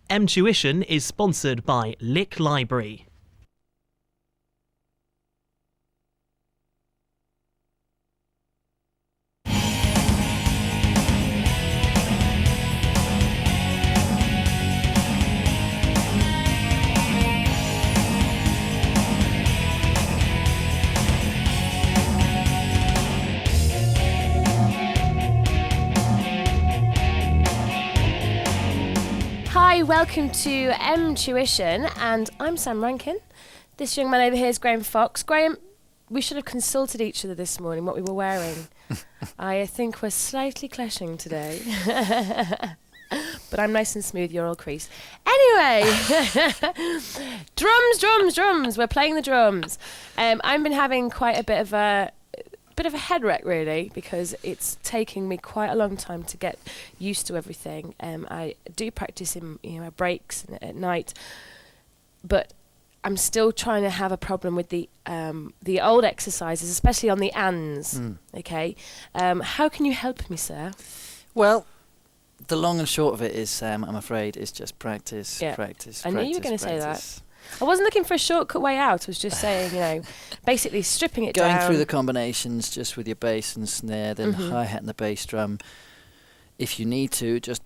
Tuition is sponsored by Lick Library. Hi, welcome to Tuition, and I'm Sam Rankin. This young man over here is Graham Fox. Graham, we should have consulted each other this morning what we were wearing. I think we're slightly clashing today. But I'm nice and smooth, you're all creased. Anyway, drums. We're playing the drums. I've been having quite a bit of a head wreck, really, because it's taking me quite a long time to get used to everything. I do practice in my breaks and at night, but I'm still trying to have a problem with the old exercises, especially on the ands. Okay, how can you help me, sir? Well, the long and short of it is, Sam, I'm afraid, is just practice. I knew you were going to say that. I wasn't looking for a shortcut way out. I was just saying, basically stripping it down. Going through the combinations just with your bass and snare, then the hi-hat and the bass drum. If you need to, just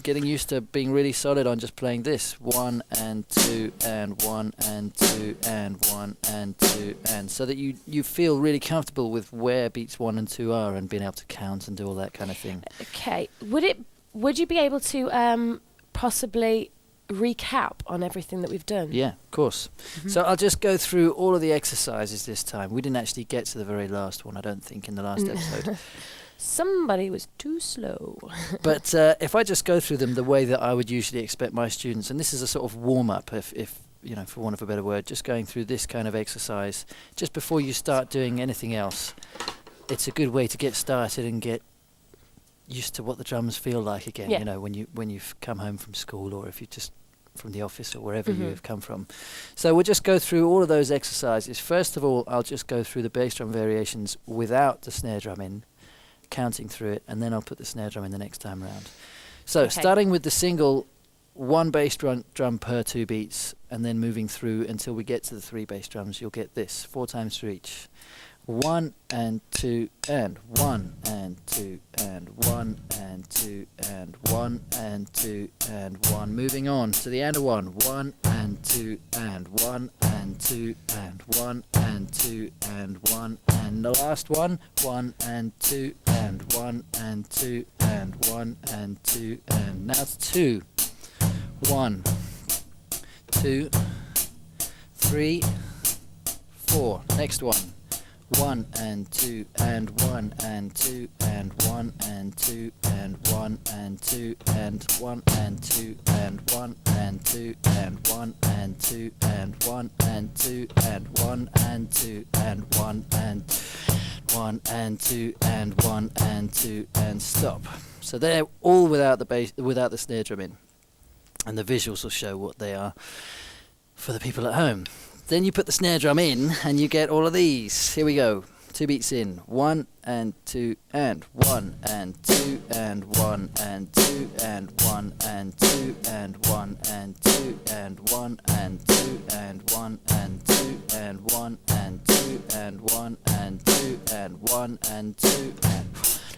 getting used to being really solid on just playing this. 1 and 2 and 1 and 2 and 1 and 2 and so that you feel really comfortable with where beats 1 and 2 are and being able to count and do all that kind of thing. Okay. Would you be able to possibly recap on everything that we've done? Yeah, of course. So I'll just go through all of the exercises this time. We didn't actually get to the very last one, I don't think, in the last episode. Somebody was too slow. But if I just go through them the way that I would usually expect my students, and this is a sort of warm-up, if for want of a better word, just going through this kind of exercise just before you start doing anything else. It's a good way to get started and get used to what the drums feel like again. Yeah. When you've come home from school, or if you just from the office or wherever you have come from. So we'll just go through all of those exercises. First of all, I'll just go through the bass drum variations without the snare drum in, counting through it, and then I'll put the snare drum in the next time round. So starting with the single, 1 bass drum per 2 beats, and then moving through until we get to the 3 bass drums, you'll get this 4 times through each. 1 and 2 and 1 and 2 and 1 and 2 and 1 and 2 and 1. Moving on to the end of 1. 1 and 2 and 1 and 2 and 1 and 2 and 1 and the last one. 1 and 2 and 1 and 2 and 1 and 2 and now it's 2. 1, 2, 3, 4. Next one. 1 and 2 and 1 and 2 and 1 and 2 and 1 and 2 and 1 and 2 and 1 and 2 and 1 and 2 and 1 and 2 and 1 and 2 and 1 and 1 and 2 and 1 and 2 and stop. So they're all without the bass, without the snare drum in, and the visuals will show what they are for the people at home. Then you put the snare drum in and you get all of these. Here we go. 2 beats in. 1 and 2 and 1 and 2 and 1 and 2 and 1 and 2 and 1 and 2 and 1 and 2 and 1 and 2 and 1 and 2 and 1 and 2 and 1 and 2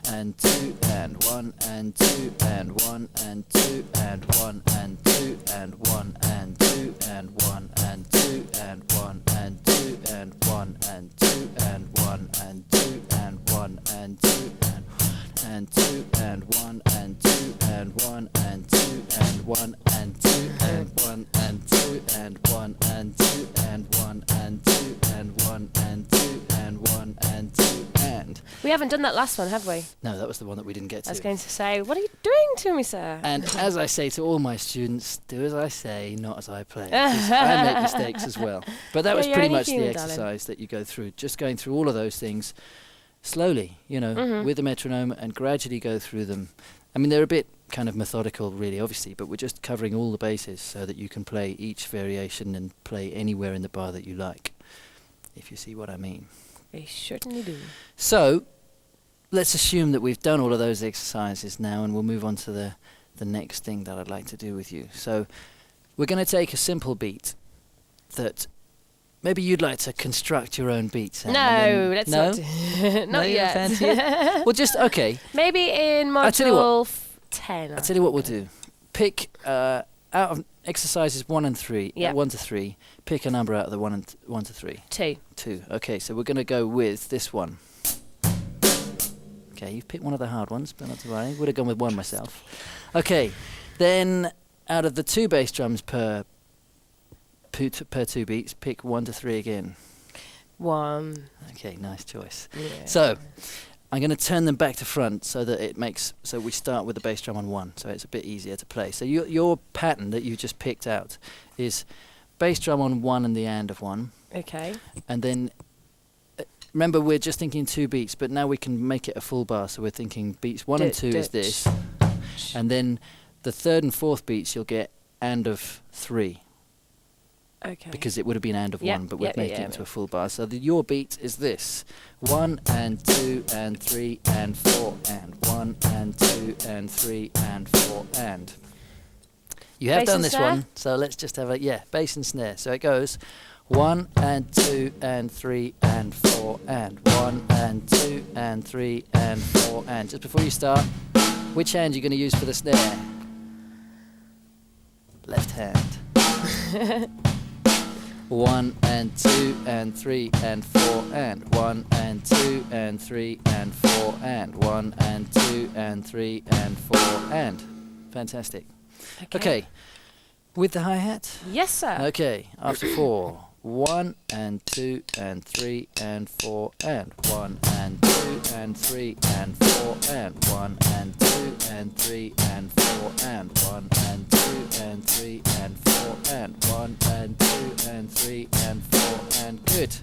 and 2 and 1 and 2 and 1 and 2 and 1 and 2 and 1 and 2 and 1 and 2 and 1 and 2 and 1 and 2 and 1 and 2 and 1 and 2 and 2 and 1 and 2 and 1 and 2 and 1 and 2 and 1 and 2 and 1 and 2 and 1 and 2 and 1 and 2 and 1 and 2 and. We haven't done that last one, have we? No, that was the one that we didn't get to. I was going to say, what are you doing to me, sir? And as I say to all my students, do as I say, not as I play. 'Cause I make mistakes as well. But that was pretty much the exercise that you go through. Just going through all of those things slowly, with the metronome, and gradually go through them. I mean, they're a bit kind of methodical, really, obviously, but we're just covering all the bases so that you can play each variation and play anywhere in the bar that you like, if you see what I mean. I certainly do. So let's assume that we've done all of those exercises now, and we'll move on to the next thing that I'd like to do with you. So we're going to take a simple beat that maybe you'd like to construct your own beat, Sam. No, let's no? not do No, not you don't yet. fancy it? Well, just, okay. Maybe in I'll tell you what. module 10. I'll tell you what we'll do. Pick, out of exercises 1 and 3, Yeah. 1 to 3, pick a number out of the 1 to 3. 2. 2. Okay, so we're going to go with this one. Okay, you've picked one of the hard ones, but not to worry. Would have gone with 1 myself. Okay, then out of the 2 bass drums per 2 beats, pick 1 to 3 again. 1. Okay, nice choice. Yeah. So I'm going to turn them back to front so that it makes, so we start with the bass drum on 1, so it's a bit easier to play. So your pattern that you just picked out is bass drum on 1 and the and of 1, Okay. and then remember we're just thinking 2 beats, but now we can make it a full bar, so we're thinking beats 1 and 2 is this, and then the 3rd and 4th beats you'll get and of 3. Okay. Because it would have been and of Yep, 1, but we've yep, made yeah, it into yeah. a full bar. So your beat is this: 1 and 2 and 3 and 4 and 1 and 2 and 3 and 4 and. You have Bass done and this snare? one, so let's just have a bass and snare. So it goes 1 and 2 and 3 and 4 and 1 and 2 and 3 and 4 and. Just before you start, which hand are you going to use for the snare? Left hand. 1 and 2 and 3 and 4 and 1 and 2 and 3 and 4 and 1 and 2 and 3 and 4 and. Fantastic. Okay. With the hi-hat? Yes, sir. Okay, after 4. 1 and 2 and 3 and 4 and 1 and 2 and 3 and 4 and 1 and 2 and 3 and 4 and 1 and 2 and 3 and 4 and 1 and 2 and 3 and 4 and good.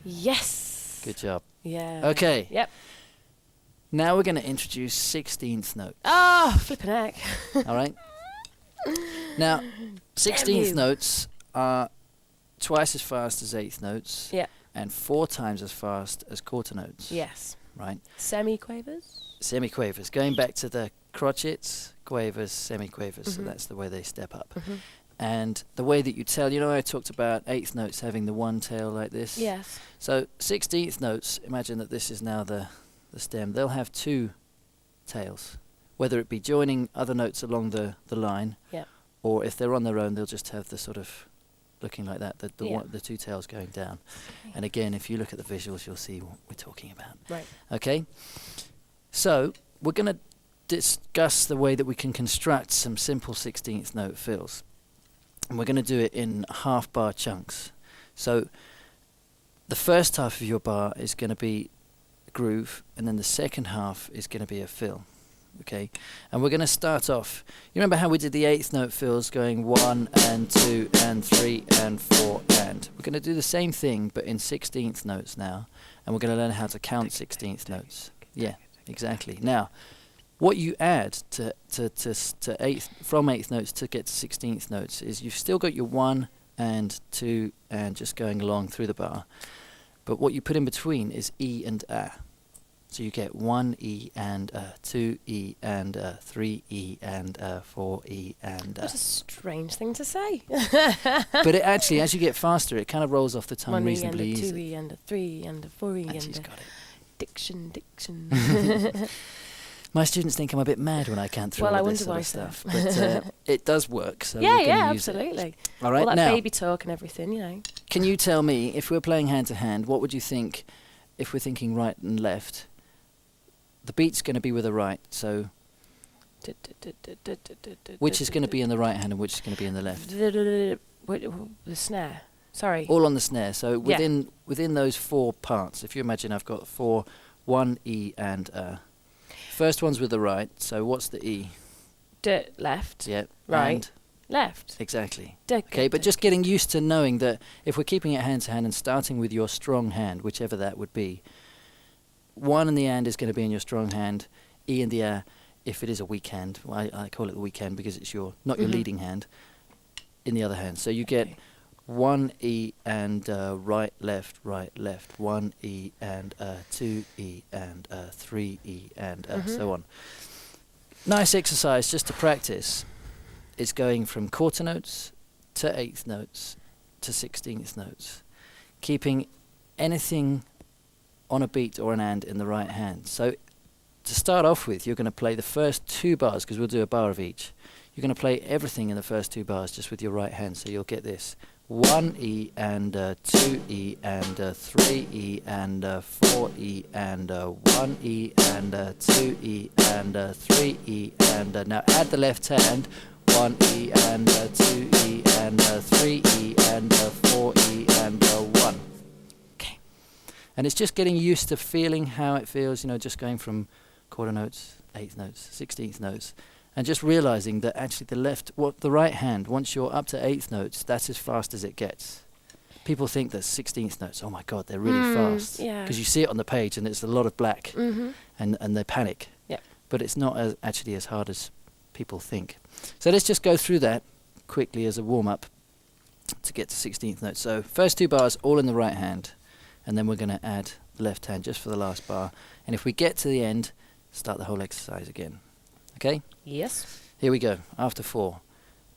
Yes. Good job. Yeah. Okay. Yep. Now we're going to introduce 16th note. Oh, flipping heck. All right? Now, 16th you. notes are twice as fast as 8th notes. Yeah. And 4 times as fast as quarter notes. Yes. Right? Semi-quavers? Semi-quavers. Going back to the crotchets, quavers, semi-quavers, so that's the way they step up. And the way that you tell, I talked about 8th notes having the one tail like this. Yes. So 16th notes, imagine that this is now the stem. They'll have 2 tails, whether it be joining other notes along the line, Yep. or if they're on their own, they'll just have the sort of looking like that, the Yeah. the 2 tails going down. And again, if you look at the visuals, you'll see what we're talking about. Right. Okay? So we're going to discuss the way that we can construct some simple 16th note fills. And we're going to do it in half bar chunks. So the first half of your bar is going to be a groove, and then the second half is going to be a fill. Okay, and we're going to start off. You remember how we did the 8th note fills, going 1 and 2 and 3 and 4 and. We're going to do the same thing, but in 16th notes now, and we're going to learn how to count 16th notes. Yeah, exactly. Now, what you add to 8th from 8th notes to get to 16th notes is you've still got your 1 and 2 and just going along through the bar, but what you put in between is E and A. So you get 1 E and 2 E and 3 E and 4 E and. What a strange thing to say. But it actually, as you get faster, it kind of rolls off the tongue 1 E reasonably and a 2 easy. E and a 3 and a 4 E And and she's a got it. diction. My students think I'm a bit mad when I can't through Well, all I of this wonder sort of why, stuff, but it does work. So Yeah, we're gonna yeah, use it. absolutely. All right, All that now baby talk and everything, can you tell me, if we're playing hand to hand, what would you think if we're thinking right and left? The beat's going to be with the right, so which is going to be in the right hand and which is going to be in the left? The snare. Sorry. All on the snare. So Yeah. within those 4 parts, if you imagine I've got 4, 1 E and first one's with the right. So what's the E? Left. Yep. Right. And Left. exactly. Okay, but just getting used to knowing that if we're keeping it hand to hand and starting with your strong hand, whichever that would be, 1 in the and is going to be in your strong hand, E in the A, if it is a weak hand. Well, I call it the weak hand because it's not your leading hand, in the other hand. So you get 1 E and right, left, 1 E and 2 E and 3 E and so on. nice exercise just to practice is going from quarter notes to eighth notes to 16th notes, keeping anything on a beat or an and in the right hand. So to start off with, you're going to play the first 2 bars, because we'll do a bar of each. You're going to play everything in the first 2 bars just with your right hand, so you'll get this. 1 E and 2 E and 3 E and 4 E and 1 E and 2 E and 3 E and now add the left hand. 1 E and 2 E and 3 E and 4 E and 1. Okay. And it's just getting used to feeling how it feels, just going from quarter notes, eighth notes, 16th notes, and just realizing that actually the right hand, once you're up to eighth notes, that's as fast as it gets. People think that 16th notes, oh my God, they're really fast. Yeah. Because you see it on the page and it's a lot of black, and they panic. Yeah. But it's not actually as hard as people think. So let's just go through that quickly as a warm-up to get to 16th notes. So first 2 bars all in the right hand, and then we're going to add the left hand just for the last bar. And if we get to the end, start the whole exercise again. Okay? Yes. Here we go. After 4.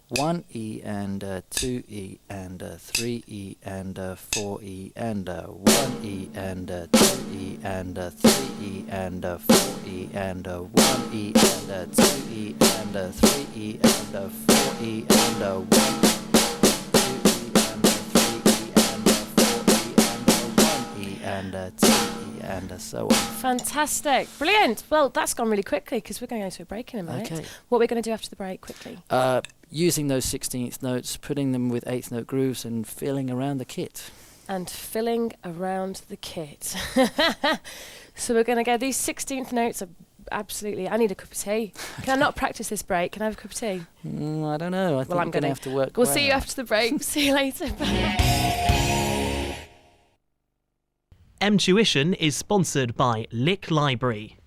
1 E and 2 E and 3 E and 4 E and 1 E and 2 E and 3 E and 4 E and 1 E and 2 E and 3 E and 4 E and 1 2 E and 3 E and 4 E and 1 E and 2 E and so on. Fantastic. Brilliant. Well, that's gone really quickly because we're going to go to a break in a minute. Okay. What are we going to do after the break quickly? Using those 16th notes, putting them with 8th note grooves and filling around the kit. And filling around the kit. So we're going to go, these 16th notes are absolutely, I need a cup of tea. Can I not practice this break? Can I have a cup of tea? I don't know. I think I'm we're going to have to work. We'll see you after the break. See you later. Tuition is sponsored by Lick Library.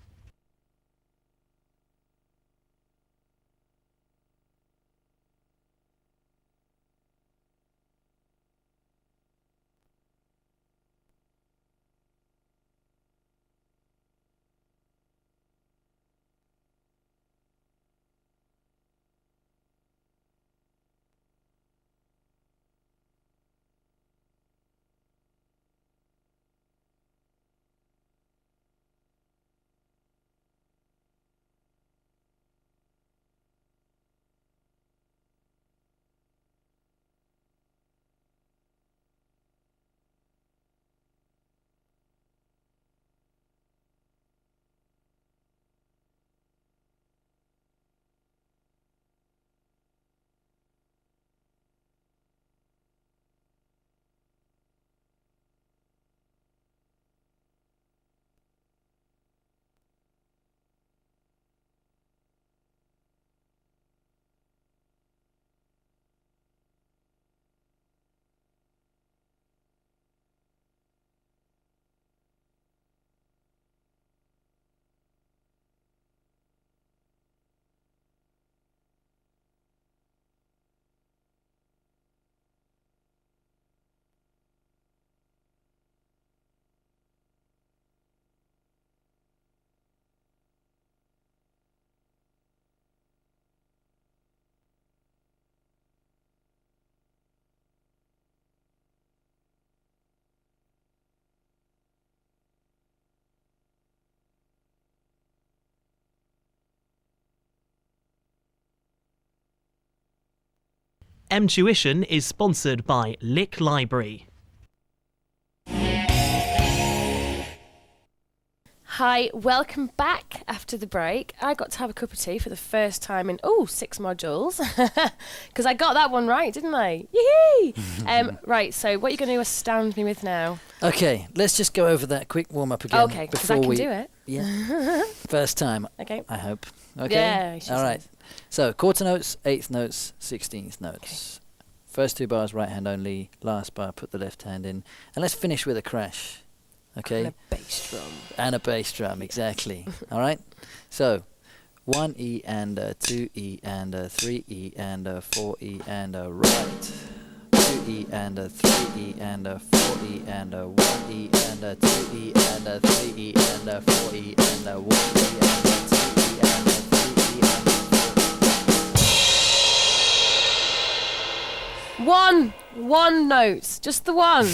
Tuition is sponsored by Lick Library. Hi, welcome back after the break. I got to have a cup of tea for the first time in 6 modules because I got that one right, didn't I? Yee! Right, so what are you going to astound me with now? Okay, let's just go over that quick warm-up again. Okay, because I can do it. Yeah. First time, Okay. I hope. Okay? Yeah, All right. So, quarter notes, 8th notes, 16th notes. Okay. First 2 bars, right hand only. Last bar, put the left hand in. And let's finish with a crash. Okay? And a bass drum. And a bass drum, exactly. All right? So, 1 E and 2 E and 3 E and 4 E and right. 2 E and 3 E and 4 E and 1 E and 2 E and 3 E and 4 E and 1 E and 2 E and 3 E One note. Just the one.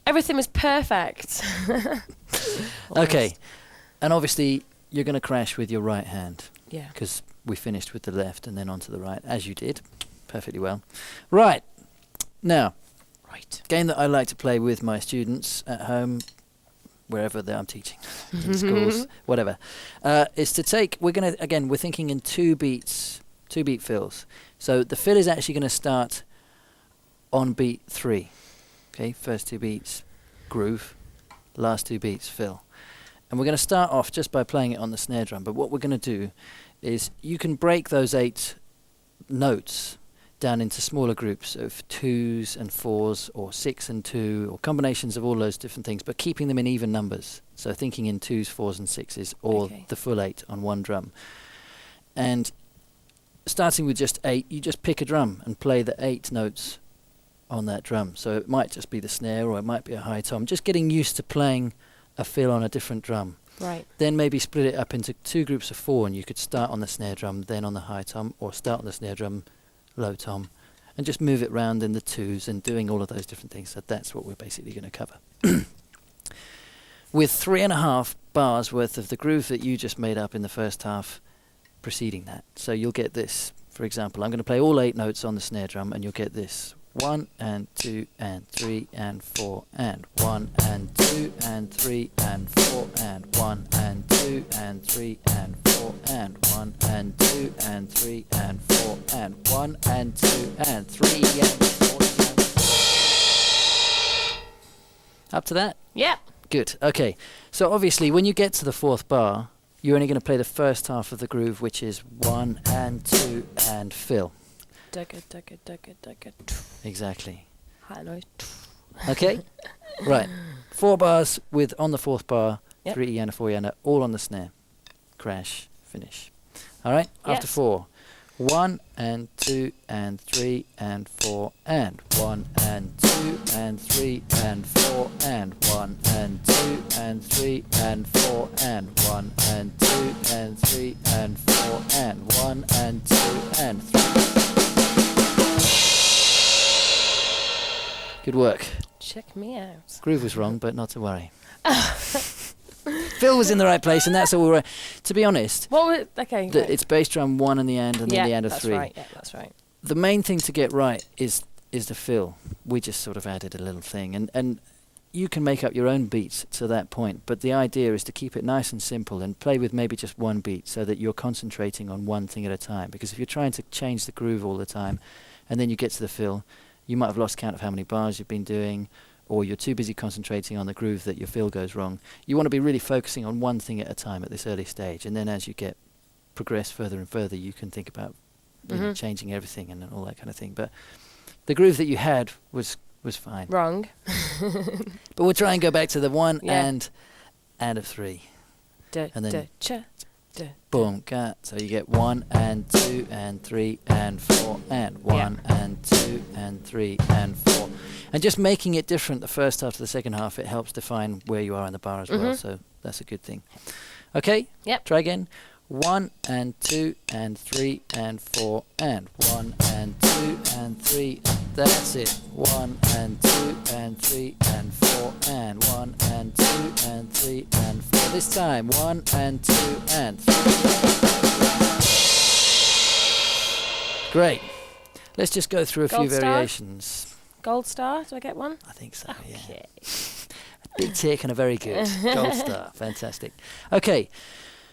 Everything was perfect. Okay. And obviously, you're going to crash with your right hand. Yeah. Because we finished with the left and then onto the right, as you did. Perfectly well. Right. Now, game that I like to play with my students at home, wherever I'm teaching, in schools, whatever, is to take, we're thinking in 2-beat fills. So the fill is actually going to start on beat 3. Okay, first 2 beats, groove, last 2 beats, fill. And we're going to start off just by playing it on the snare drum, but what we're going to do is you can break those 8 notes down into smaller groups of 2s and 4s, or 6 and 2, or combinations of all those different things, but keeping them in even numbers. So thinking in 2s, 4s and 6s, or the full 8 on one drum. And starting with just 8, you just pick a drum and play the 8 notes on that drum. So it might just be the snare, or it might be a high tom. Just getting used to playing a fill on a different drum. Right. Then maybe split it up into 2 groups of 4, and you could start on the snare drum, then on the high tom, or start on the snare drum, low tom, and just move it round in the 2s and doing all of those different things. So that's what we're basically going to cover. With 3.5 bars worth of the groove that you just made up in the first half preceding that. So you'll get this, for example, I'm going to play all 8 notes on the snare drum, and you'll get this 1 and 2 and 3 and 4 and 1 and 2 and 3 and 4 and 1 and 2 and 3 and 4 and 1 and 2 and 3 and 4 and 1 and 2 and 3 and 4 and... Up to that? Yep. Good. Okay. So obviously when you get to the 4th bar, you're only going to play the first half of the groove, which is 1 and 2 and fill. Exactly. High noise. Okay? Right. 4 bars with, on the 4th bar, Yep. 3 E and a 4 E and a, all on the snare. Crash. Finish. All right? Yes. After 4. 1 and 2 and 3 and 4 and 1 and 2 and 3 and 4 and 1 and 2 and 3 and 4 and 1 and 2 and 3 and 4 and 1 and 2 and 3. Good work. Check me out. Groove was wrong, but not to worry. Phil was in the right place, and that's all we were. To be honest, Okay. it's bass drum 1 in the end, and then the end of 3. Right. Yeah, that's right. The main thing to get right is the fill. We just sort of added a little thing, and you can make up your own beats to that point, but the idea is to keep it nice and simple and play with maybe just one beat so that you're concentrating on one thing at a time, because if you're trying to change the groove all the time and then you get to the fill, you might have lost count of how many bars you've been doing, or you're too busy concentrating on the groove that your fill goes wrong. You want to be really focusing on one thing at a time at this early stage, and then as you progress further and further, you can think about you know, changing everything and all that kind of thing. But the groove that you had was fine. Wrong. But we'll try and go back to the 1 and a 3. And then boom, cut. So you get 1 and 2 and 3 and 4 and 1 and 2 and 3 and 4. And just making it different the first half to the second half, it helps define where you are in the bar as well. So that's a good thing. Okay? Yep. Try again. 1 and 2 and 3 and 4 and 1 and 2 and 3. That's it. 1 and 2 and 3 and 4 and 1 and 2 and 3 and 4. This time 1 and 2 and 3. Great. Let's just go through a few variations. Gold star? Do I get one? I think so, yeah. Okay. A big tick and a very good. Gold star. Fantastic. Okay.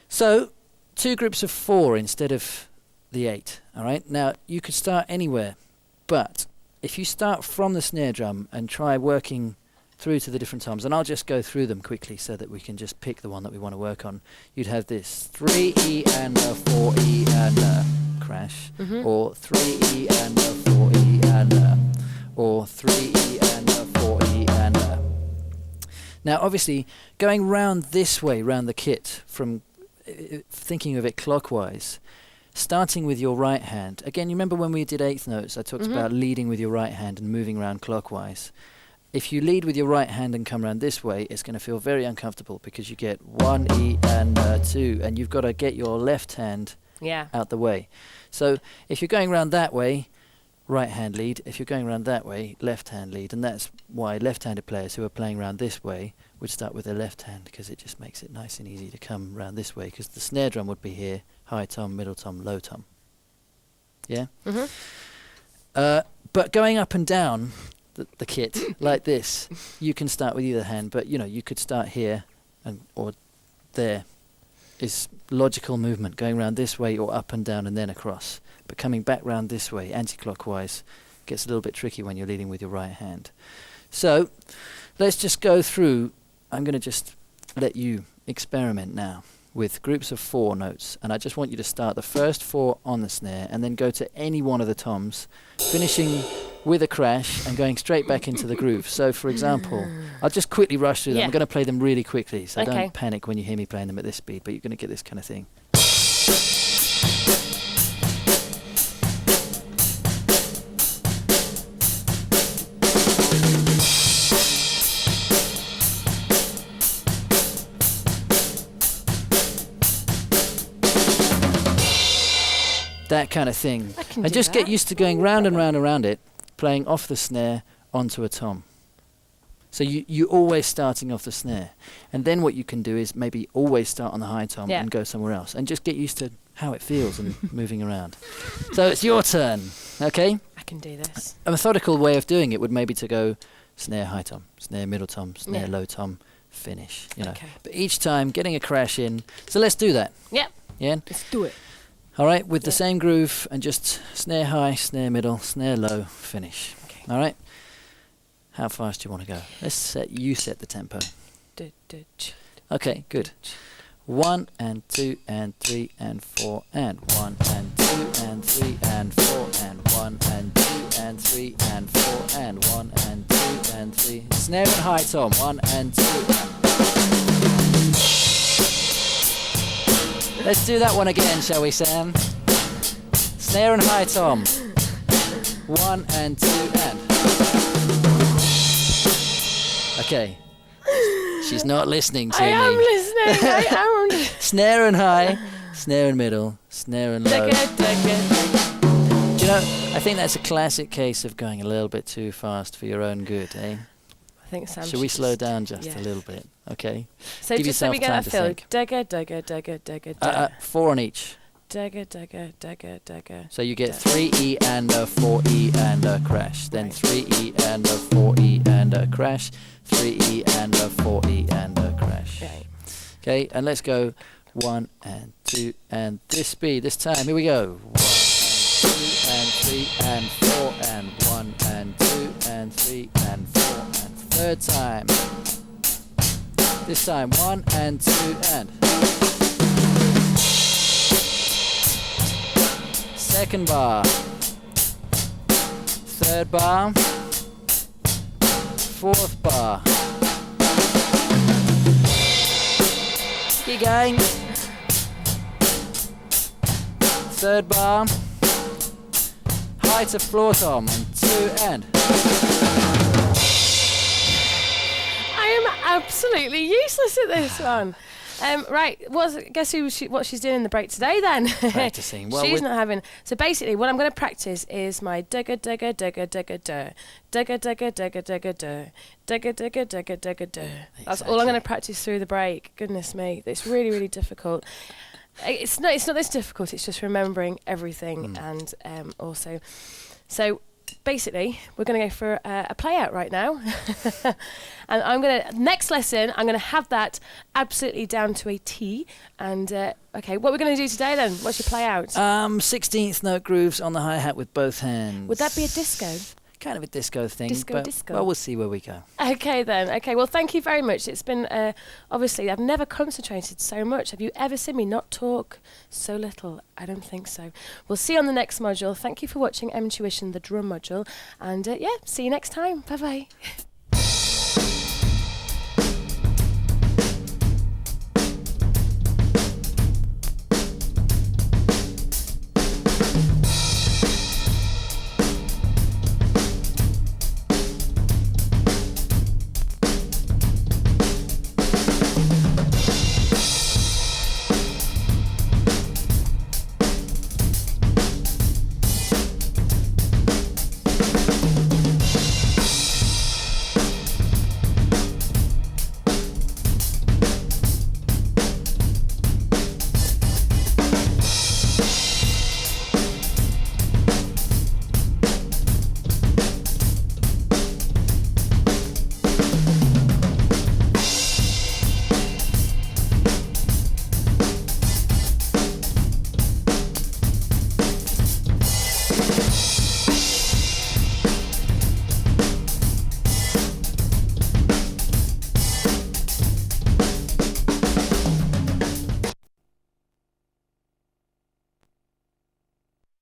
So 2 groups of 4 instead of the 8. All right. Now you could start anywhere, but if you start from the snare drum and try working through to the different toms, and I'll just go through them quickly so that we can just pick the one that we want to work on. You'd have this 3 E and a 4 E and a crash, or 3 E and a 4 E and a, or 3 E and a 4 E and a. Now obviously going round this way, round the kit, from thinking of it clockwise, starting with your right hand. Again, you remember when we did 8th notes, I talked about leading with your right hand and moving around clockwise. If you lead with your right hand and come around this way, it's going to feel very uncomfortable because you get 1 E and 2, and you've got to get your left hand out the way. So if you're going around that way, right hand lead. If you're going around that way, left hand lead. And that's why left-handed players who are playing around this way would start with their left hand, because it just makes it nice and easy to come round this way, because the snare drum would be here, high tom, middle tom, low tom. Yeah? But going up and down the kit like this, you can start with either hand, but you could start here or there is logical movement, going round this way or up and down and then across. But coming back round this way, anti-clockwise, gets a little bit tricky when you're leading with your right hand. So let's just go through. I'm going to just let you experiment now with groups of 4 notes, and I just want you to start the first 4 on the snare and then go to any one of the toms, finishing with a crash and going straight back into the groove. So for example, I'll just quickly rush through them. I'm going to play them really quickly, so don't panic when you hear me playing them at this speed, but you're going to get this kind of thing. That kind of thing. And just get used to going round and round and round it, playing off the snare onto a tom. So you're always starting off the snare. And then what you can do is maybe always start on the high tom and go somewhere else. And just get used to how it feels and moving around. So it's your turn, okay? I can do this. A methodical way of doing it would maybe to go snare, high tom, snare, middle tom, snare, low tom, finish, Okay. But each time getting a crash in. So let's do that. Yep. Yeah? Let's do it. All right, with the same groove, and just snare high, snare middle, snare low, finish. Okay. All right? How fast do you want to go? You set the tempo. Okay, good. 1 and 2 and 3 and 4 and 1 and 2 and 3 and 4 and 1 and 2 and 3 and 4 and 1 and 2 and 3. Snare and high tom, 1 and 2 and... Let's do that one again, shall we, Sam? Snare and high tom. 1 and 2 and... Okay. She's not listening to me. I am listening. I am. Snare and high, snare and middle, snare and low. I think that's a classic case of going a little bit too fast for your own good, eh? I think Sam should we slow down just a little bit? Okay. So give just let me get that feel. Dagger. 4 on each. Dagger. So you get 3E and a 4E and a crash. Then 3E and a 4E and a crash. 3E and a 4E and a crash. Right. Okay, and let's go 1 and 2 and this speed. This time, here we go. 1 and 2 and 3 and 4 and 1 and 2 and 3 and 4 and third time. This time 1 and 2 and second bar, third bar, fourth bar. Keep going. Third bar, high to floor tom, and 2 and. I am absolutely useless at this one. Right, guess what she's doing in the break today then? Practicing. Well, she's not having. So basically, what I'm going to practice is my dugga dugga dugga dugga duh, dugga dugga dugga dugga duh, dugga dugga dugga dugga duh. That's all I'm going to practice through the break. Goodness me, it's really really difficult. It's not this difficult. It's just remembering everything and also. So basically, we're going to go for a play out right now. And next lesson, I'm going to have that absolutely down to a T. And, okay, what we're going to do today then? What's your play out? 16th note grooves on the hi-hat with both hands. Would that be a disco? Kind of a disco thing. Disco. Well, we'll see where we go. Okay then. Okay, well, thank you very much. It's been, obviously, I've never concentrated so much. Have you ever seen me not talk so little? I don't think so. We'll see you on the next module. Thank you for watching Intuition, the drum module. And, yeah, see you next time. Bye-bye.